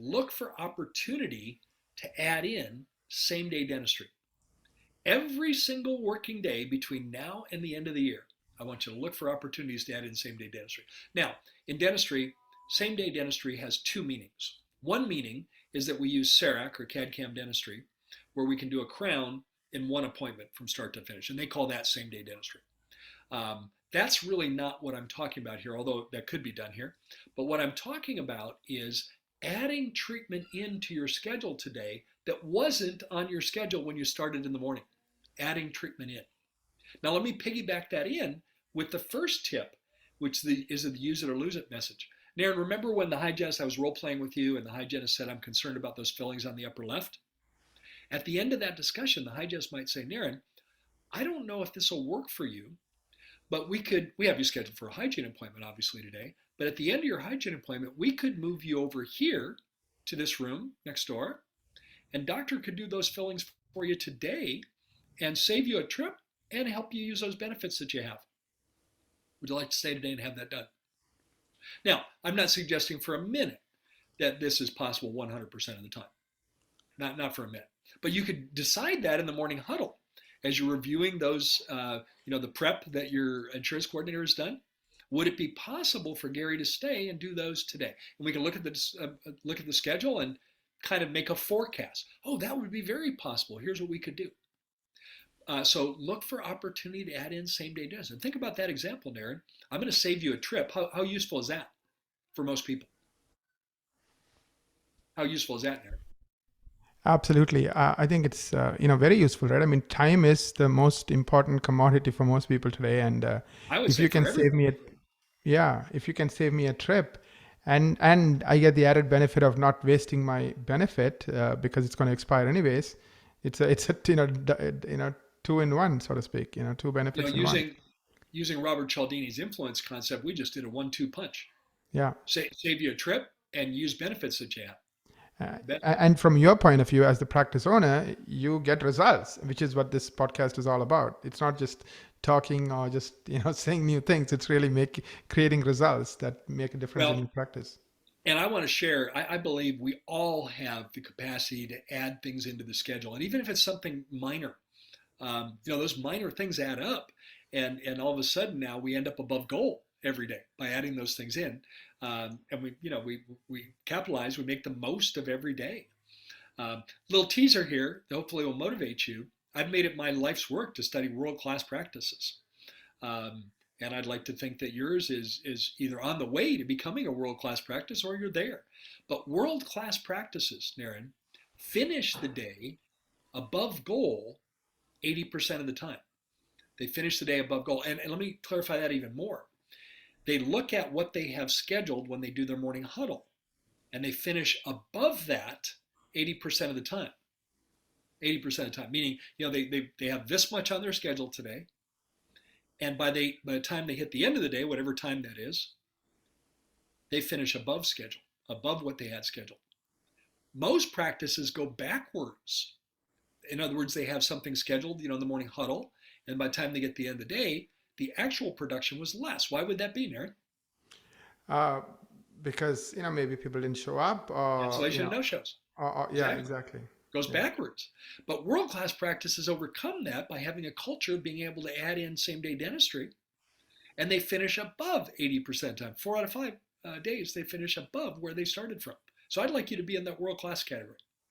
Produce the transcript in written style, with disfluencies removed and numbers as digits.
look for opportunity to add in same-day dentistry. Every single working day between now and the end of the year, I want you to look for opportunities to add in same-day dentistry. Now, in dentistry, same-day dentistry has two meanings. One meaning is that we use CEREC or CAD/CAM dentistry, where we can do a crown in one appointment from start to finish, and they call that same-day dentistry. That's really not what I'm talking about here, although that could be done here. But what I'm talking about is adding treatment into your schedule today that wasn't on your schedule when you started in the morning. Adding treatment in. Now let me piggyback that in with the first tip, which is the use it or lose it message. Naren, remember when the hygienist, I was role playing with you and the hygienist said, I'm concerned about those fillings on the upper left? At the end of that discussion, the hygienist might say, Naren, I don't know if this will work for you, but we have you scheduled for a hygiene appointment obviously today, but at the end of your hygiene appointment, we could move you over here to this room next door, and doctor could do those fillings for you today and save you a trip and help you use those benefits that you have. Would you like to stay today and have that done? Now, I'm not suggesting for a minute that this is possible 100% of the time. Not for a minute. But you could decide that in the morning huddle as you're reviewing those, the prep that your insurance coordinator has done. Would it be possible for Gary to stay and do those today? And we can look at the schedule and kind of make a forecast. Oh, that would be very possible. Here's what we could do. So look for opportunity to add in same-day dentistry. And think about that example, Naren. I'm going to save you a trip. How useful is that for most people? How useful is that, Naren? Absolutely. I think it's very useful, right? I mean, time is the most important commodity for most people today, and if you can save me a trip, and I get the added benefit of not wasting my benefit because it's going to expire anyways. It's a two in one, so to speak. Two benefits in one. Using Robert Cialdini's influence concept, we just did a 1-2 punch. Yeah. Save you a trip and use benefits that you have. And from your point of view as the practice owner, you get results, which is what this podcast is all about. It's not just talking or just saying new things. It's really creating results that make a difference in your practice. And I want to share, I believe we all have the capacity to add things into the schedule. And even if it's something minor, those minor things add up. And all of a sudden now we end up above goal every day by adding those things in. And we capitalize, we make the most of every day. Little teaser here, hopefully will motivate you. I've made it my life's work to study world-class practices. And I'd like to think that yours is either on the way to becoming a world-class practice or you're there. But world-class practices, Naren, finish the day above goal 80% of the time. They finish the day above goal. And let me clarify that even more. They look at what they have scheduled when they do their morning huddle, and they finish above that 80% of the time. 80% of the time, meaning they have this much on their schedule today, and by the time they hit the end of the day, whatever time that is, they finish above schedule, above what they had scheduled. Most practices go backwards. In other words, they have something scheduled, in the morning huddle, and by the time they get to the end of the day, the actual production was less. Why would that be, Naren? Because maybe people didn't show up, or cancellation and no-shows. Exactly. Goes backwards. But world-class practices overcome that by having a culture of being able to add in same-day dentistry, and they finish above 80% time. 4 out of 5 days they finish above where they started from. So I'd like you to be in that world-class category.